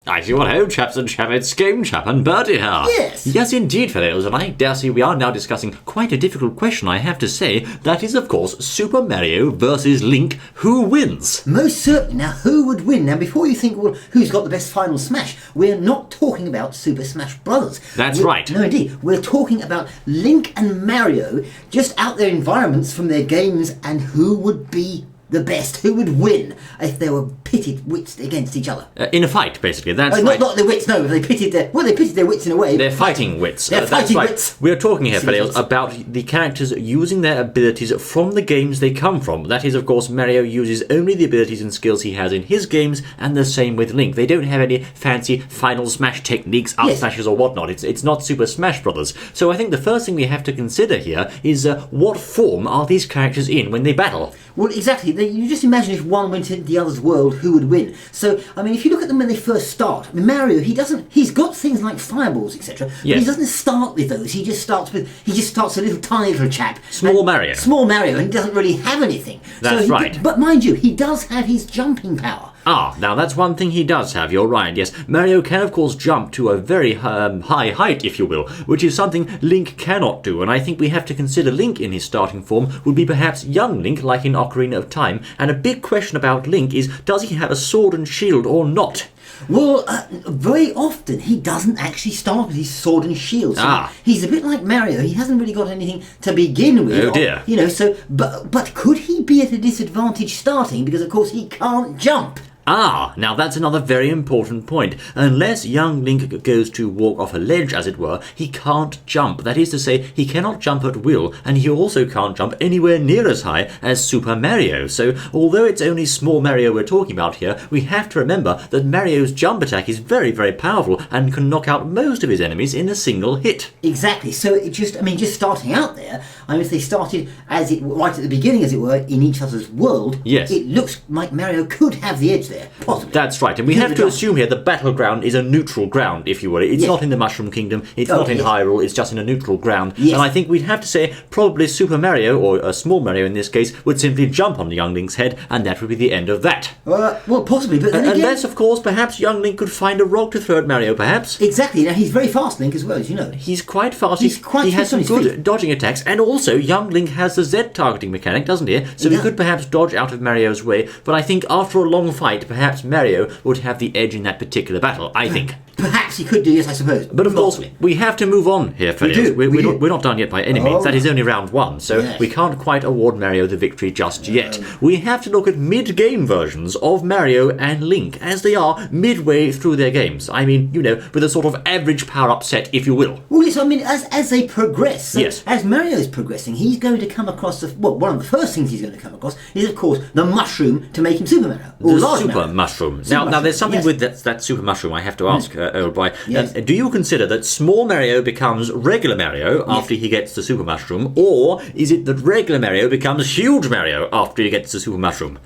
I see what ho, chaps and chappets, Game Chap and Bertie here. Yes. Yes, indeed, fellows, and I dare say we are now discussing quite a difficult question, I have to say. That is, of course, Super Mario versus Link. Who wins? Most certainly. Now, who would win? Now, before you think, well, who's got the best final smash, we're not talking about Super Smash Brothers. That's right. No, indeed. We're talking about Link and Mario just out their environments from their games and who would be the best, who would win if they were pitted wits against each other. In a fight, basically. That's right. Not their wits, no. They pitted their wits in a way. They're fighting wits. They're fighting right. wits. We're talking here, fellows, about the characters using their abilities from the games they come from. That is, of course, Mario uses only the abilities and skills he has in his games, and the same with Link. They don't have any fancy final smash techniques, up smashes or whatnot. It's not Super Smash Brothers. So I think the first thing we have to consider here is what form are these characters in when they battle? Well, exactly. You just imagine if one went into the other's world, who would win? So, I mean, if you look at them when they first start, I mean, Mario, he's got things like fireballs, etc. But he doesn't start with those. He just starts a little tiny little chap. Small Mario, and he doesn't really have anything. That's right. But mind you, he does have his jumping power. Now that's one thing he does have, you're right, yes. Mario can, of course, jump to a very high height, if you will, which is something Link cannot do, and I think we have to consider Link in his starting form would be perhaps young Link, like in Ocarina of Time, and a big question about Link is, does he have a sword and shield or not? Well, very often he doesn't actually start with his sword and shield. So he's a bit like Mario. He hasn't really got anything to begin with. Oh dear. But could he be at a disadvantage starting? Because, of course, he can't jump. Now that's another very important point. Unless young Link goes to walk off a ledge, as it were, he can't jump. That is to say, he cannot jump at will, and he also can't jump anywhere near as high as Super Mario. So, although it's only small Mario we're talking about here, we have to remember that Mario's jump attack is very, very powerful and can knock out most of his enemies in a single hit. Exactly. So, just starting out there, if they started right at the beginning, as it were, in each other's world, it looks like Mario could have the edge there. Possibly. That's right, and we have to assume here the battleground is a neutral ground, if you will. It's not in the Mushroom Kingdom, it's not in Hyrule, it's just in a neutral ground. And I think we'd have to say probably Super Mario, or a small Mario in this case, would simply jump on the young Link's head, and that would be the end of that. Well, possibly, but then unless, of course, perhaps young Link could find a rock to throw at Mario, perhaps. Exactly. Now, he's very fast, Link, as well, as you know. He's quite fast. He has some good dodging attacks, and also young Link has the Z targeting mechanic, doesn't he? So he could perhaps dodge out of Mario's way, but I think after a long fight, perhaps Mario would have the edge in that particular battle, I think. Perhaps he could do, yes, I suppose. But of course, we have to move on here, fellows. We're not done yet by any means. That is only round one, so we can't quite award Mario the victory just yet. We have to look at mid-game versions of Mario and Link, as they are midway through their games. I mean, with a sort of average power-up set, if you will. Well, yes, as they progress, as Mario's progressing, he's going to come across, one of the first things he's going to come across is, of course, the mushroom to make him Super Mario. The Super Mushroom. Now, there's something with that Super Mushroom I have to ask, old boy. Do you consider that small Mario becomes regular Mario after he gets the Super Mushroom, or is it that regular Mario becomes huge Mario after he gets the Super Mushroom?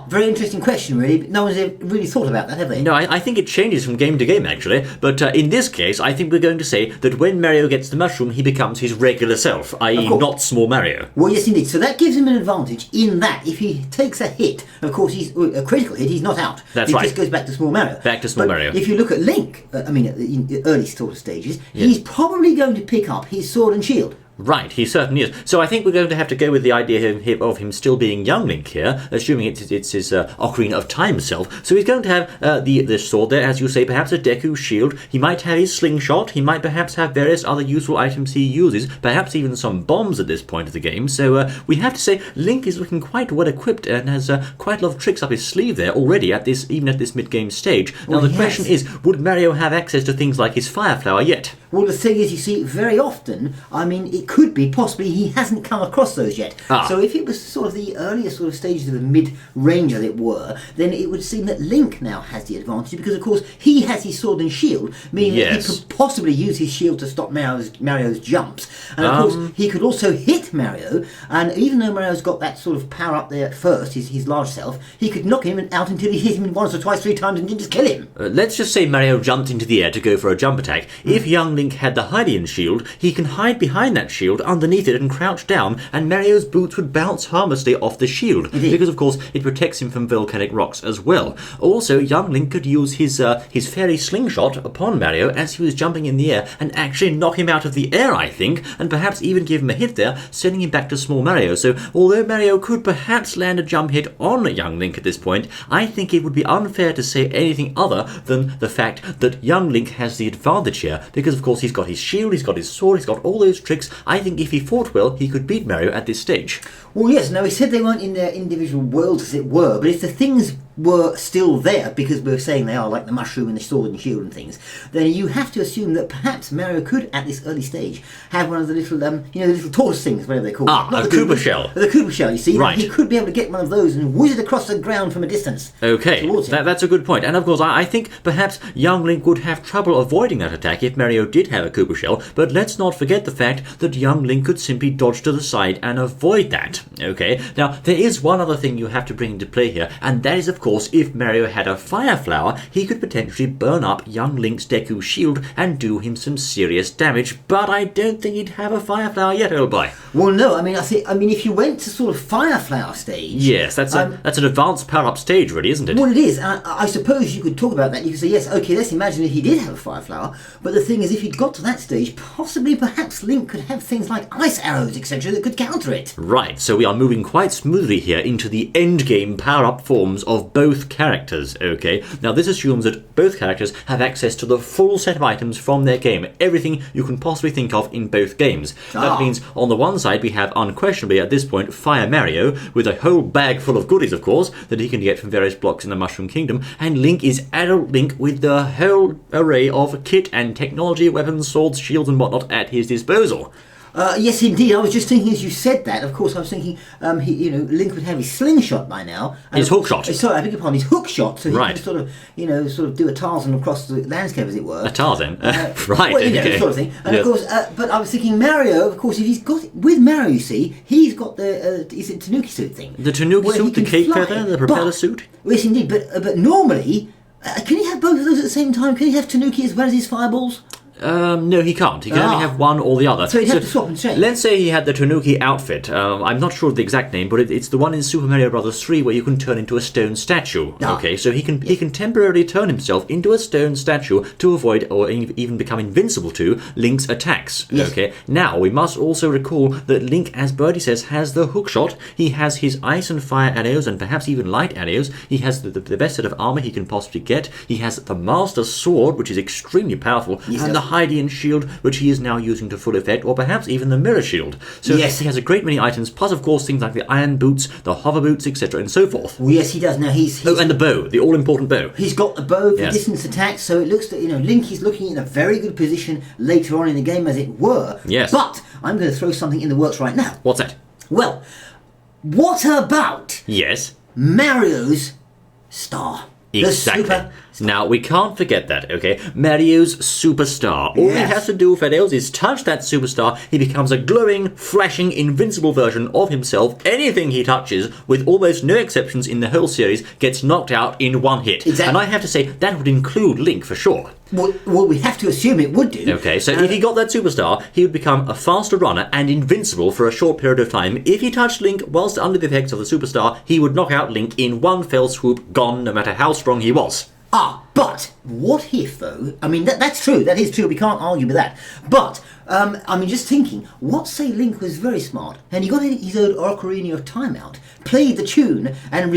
Very interesting question, really. No one's really thought about that, have they? No, I think it changes from game to game, actually. But in this case, I think we're going to say that when Mario gets the mushroom, he becomes his regular self, i.e. not small Mario. Well, yes, indeed. So that gives him an advantage in that if he takes a hit, of course, he's a critical hit, he's not out. That's right. He just goes back to small Mario. Back to small Mario. If you look at Link, in the early sort of stages, he's probably going to pick up his sword and shield. Right, he certainly is. So I think we're going to have to go with the idea of him still being young Link here, assuming it's his Ocarina of Time self. So he's going to have the sword there, as you say, perhaps a Deku shield. He might have his slingshot. He might perhaps have various other useful items he uses, perhaps even some bombs at this point of the game. So we have to say Link is looking quite well equipped and has quite a lot of tricks up his sleeve there already, even at this mid-game stage. Now the question is, would Mario have access to things like his Fire Flower yet? Well, the thing is, you see, very often, it could be possibly he hasn't come across those yet. So if it was sort of the earlier sort of stages of the mid-range, as it were, then it would seem that Link now has the advantage because, of course, he has his sword and shield, meaning that he could possibly use his shield to stop Mario's jumps. And, of course, he could also hit Mario, and even though Mario's got that sort of power up there at first, his large self, he could knock him out until he hit him once or twice, 3 times, and just kill him. Let's just say Mario jumped into the air to go for a jump attack. If young Link Link had the hiding shield, he can hide behind that shield, underneath it, and crouch down, and Mario's boots would bounce harmlessly off the shield, because of course it protects him from volcanic rocks as well. Also, young Link could use his fairy slingshot upon Mario as he was jumping in the air, and actually knock him out of the air, I think, and perhaps even give him a hit there, sending him back to small Mario. So, although Mario could perhaps land a jump hit on young Link at this point, I think it would be unfair to say anything other than the fact that young Link has the advantage here, because of course he's got his shield, he's got his sword, he's got all those tricks. I think if he fought well, he could beat Mario at this stage. Well, yes, now he said they weren't in their individual worlds as it were, but if the things were still there, because we were saying they are, like the mushroom and the sword and shield and things, then you have to assume that perhaps Mario could, at this early stage, have one of the little, the little tortoise things, whatever they're called. A Koopa shell. The Koopa shell, you see. Right. He could be able to get one of those and whiz it across the ground from a distance. Okay, that's a good point. And of course, I think perhaps young Link would have trouble avoiding that attack if Mario did have a Koopa shell, but let's not forget the fact that young Link could simply dodge to the side and avoid that. Okay, now there is one other thing you have to bring into play here, and that is of course if Mario had a fire flower, he could potentially burn up young Link's Deku shield and do him some serious damage, but I don't think he'd have a fire flower yet, old boy. Well, no, I mean if you went to sort of fire flower stage... Yes, that's an advanced power-up stage, really, isn't it? Well, it is. I suppose you could talk about that. You could say, yes, okay, let's imagine if he did have a fire flower, but the thing is, if he'd got to that stage, perhaps Link could have things like ice arrows, etc., that could counter it. Right, so we are moving quite smoothly here into the endgame power-up forms of both characters, okay? Now, this assumes that both characters have access to the full set of items from their game, everything you can possibly think of in both games. That means, on the one side, we have unquestionably, at this point, Fire Mario, with a whole bag full of goodies, of course, that he can get from various blocks in the Mushroom Kingdom, and Link is Adult Link with the whole array of kit and technology, weapons, swords, shields, and whatnot at his disposal. Yes, indeed. I was just thinking as you said that. Of course, I was thinking, Link would have his slingshot by now. His hook shot. Sorry, I beg your pardon. His hook shot, so he right. could sort of do a Tarzan across the landscape, as it were. A Tarzan, right? Well, okay. sort of thing. And yes. of course, but I was thinking Mario. Of course, if he's got with Mario, you see, he's got the is it Tanuki suit thing? The Tanuki suit, the cape feather, the propeller suit. Yes, indeed. But normally, can he have both of those at the same time? Can he have Tanuki as well as his fireballs? No, he can't. He can only have one or the other. So he'd have to swap and change. Let's say he had the Tanuki outfit. I'm not sure of the exact name, but it's the one in Super Mario Bros. 3 where you can turn into a stone statue. Okay, so he can temporarily turn himself into a stone statue to avoid or even become invincible to Link's attacks. Yes. Okay. Now we must also recall that Link, as Birdie says, has the hook shot. He has his ice and fire arrows and perhaps even light arrows. He has the best set of armor he can possibly get. He has the Master Sword, which is extremely powerful, and the Hydian shield, which he is now using to full effect, or perhaps even the mirror shield. So yes, he has a great many items, plus of course things like the iron boots, the hover boots, etc., and so forth. Well, yes, he does. Now he's and the bow, the all-important bow. He's got the bow for distance attacks, so it looks that Link is looking in a very good position later on in the game, as it were. Yes. But I'm going to throw something in the works right now. What's that? Well, what about Mario's star? Exactly. Now, we can't forget that, okay? Mario's superstar. All he has to do, Fedeos, is touch that superstar. He becomes a glowing, flashing, invincible version of himself. Anything he touches, with almost no exceptions in the whole series, gets knocked out in one hit. Exactly. And I have to say, that would include Link for sure. Well, we have to assume it would do. Okay, so if he got that superstar, he would become a faster runner and invincible for a short period of time. If he touched Link whilst under the effects of the superstar, he would knock out Link in one fell swoop, gone, no matter how strong he was. But what if, though? I mean, that's true. That is true. We can't argue with that. But, just thinking, what say Link was very smart, and he got his own Ocarina of Time out, played the tune, and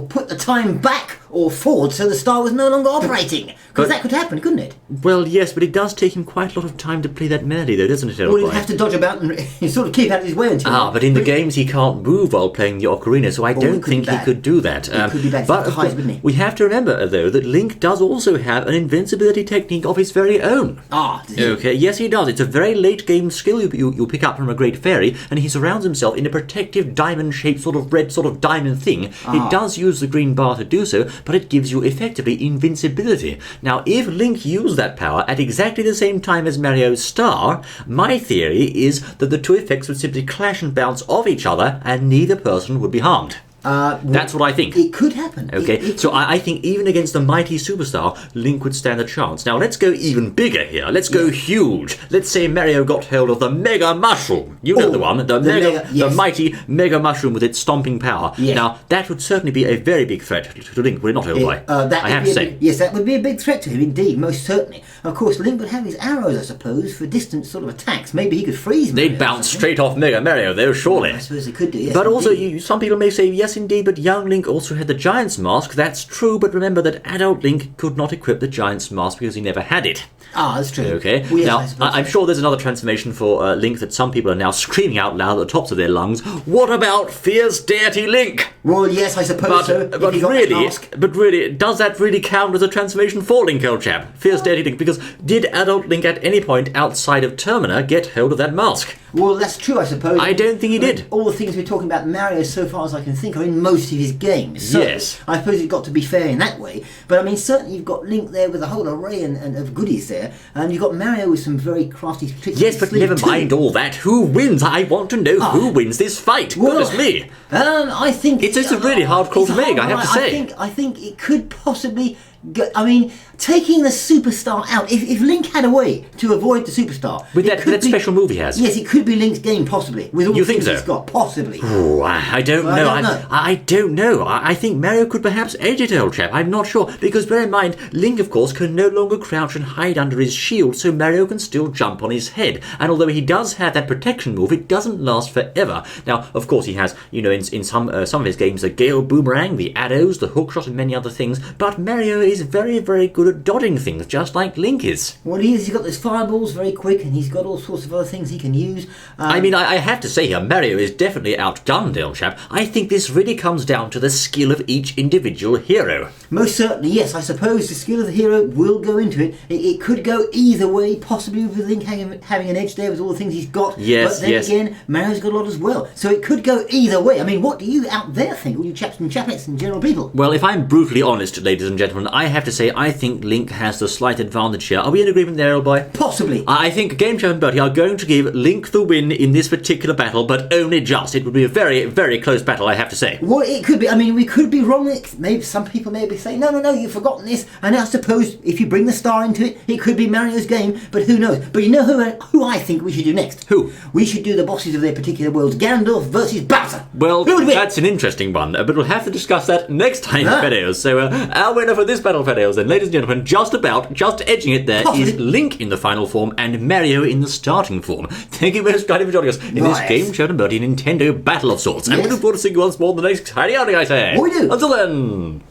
put the time back or forward so the star was no longer operating? Because that could happen, couldn't it? Well, yes, but it does take him quite a lot of time to play that melody, though, doesn't it, Well, he'd have to dodge about and sort of keep out of his way until... but in the games he can't move while playing the Ocarina, so I don't think he could do that. It could be bad. But of course, we have to remember, though, that Link does also have an invincibility technique of his very own. Okay, yes, he does. It's a very late-game skill you pick up from a great fairy, and he surrounds himself in a protective diamond-shaped sort of red sort of diamond thing. It does use the green bar to do so, but it gives you effectively invincibility. Now, if Link used that power at exactly the same time as Mario's star, my theory is that the two effects would simply clash and bounce off each other, and neither person would be harmed. That's what I think. It could happen. Okay, so I think even against the mighty superstar, Link would stand a chance. Now, let's go even bigger here. Let's go huge. Let's say Mario got hold of the Mega Mushroom. You know the one. The mighty Mega Mushroom with its stomping power. Yes. Now, that would certainly be a very big threat to Link, would it not, Hellboy? I have to say. Yes, that would be a big threat to him, indeed, most certainly. Of course, Link would have his arrows, I suppose, for distant sort of attacks. Maybe he could freeze Mario. They'd bounce straight off Mega Mario, though, surely. I suppose he could do, yes. But also, some people may say, yes, indeed, but young Link also had the Giant's Mask. That's true, but remember that adult Link could not equip the Giant's Mask because he never had it. Ah, that's true. Okay. Well, yes, now, I'm sure there's another transformation for Link that some people are now screaming out loud at the tops of their lungs. What about Fierce Deity Link? Well, yes, I suppose so. But really, does that really count as a transformation for Link, old chap? Fierce Deity Link, because did adult Link at any point outside of Termina get hold of that mask? Well, that's true, I suppose. I don't think he did. All the things we're talking about Mario, so far as I can think, are in most of his games. So yes. I suppose you've got to be fair in that way. But I mean, certainly you've got Link there with a whole array of goodies there, and you've got Mario with some very crafty tricks. Yes, but never mind all that. Who wins? I want to know who wins this fight. Goodness me. I think it's a really hard call to make, I have to say. I think it could possibly go, I mean, taking the superstar out, if Link had a way to avoid the superstar... With that special move he has. Yes, it could be Link's game, possibly. With all you the think things so? he's got, possibly. Oh, I don't know. I don't know. I think Mario could perhaps edge it, old chap. I'm not sure. Because bear in mind, Link, of course, can no longer crouch and hide under his shield, so Mario can still jump on his head. And although he does have that protection move, it doesn't last forever. Now, of course, he has, in some of his games, the Gale Boomerang, the Addos, the Hookshot, and many other things. But Mario is very, very good at dodging things, just like Link is. Well, he's got those fireballs very quick, and he's got all sorts of other things he can use. I mean, I have to say here, Mario is definitely outgunned, old chap. I think this really comes down to the skill of each individual hero. Most certainly, yes. I suppose the skill of the hero will go into it. It could go either way, possibly with Link having an edge there with all the things he's got. Yes, but then again, Mario's got a lot as well. So it could go either way. I mean, what do you out there think, all you chaps and chapettes and general people? Well, if I'm brutally honest, ladies and gentlemen, I have to say I think Link has the slight advantage here. Are we in agreement there, old boy? Possibly. I think Game Champ and Bertie are going to give Link the win in this particular battle, but only just. It would be a very, very close battle, I have to say. Well, it could be. I mean, we could be wrong. Maybe some people may be saying, no, you've forgotten this. And I suppose if you bring the star into it, it could be Mario's game, but who knows? But you know who I think we should do next? Who? We should do the bosses of their particular worlds. Ganondorf versus Bowser. Well, that's an interesting one, but we'll have to discuss that next time, Fedeos. So, our winner for this battle, Fedeos, then, ladies and gentlemen, just edging it there, is Link in the final form and Mario in the starting form. Thank you very much for joining us in this Game Show and Bertie Nintendo battle of sorts. I'm looking forward to seeing you once more in the next exciting outing, I say. We do. Until then.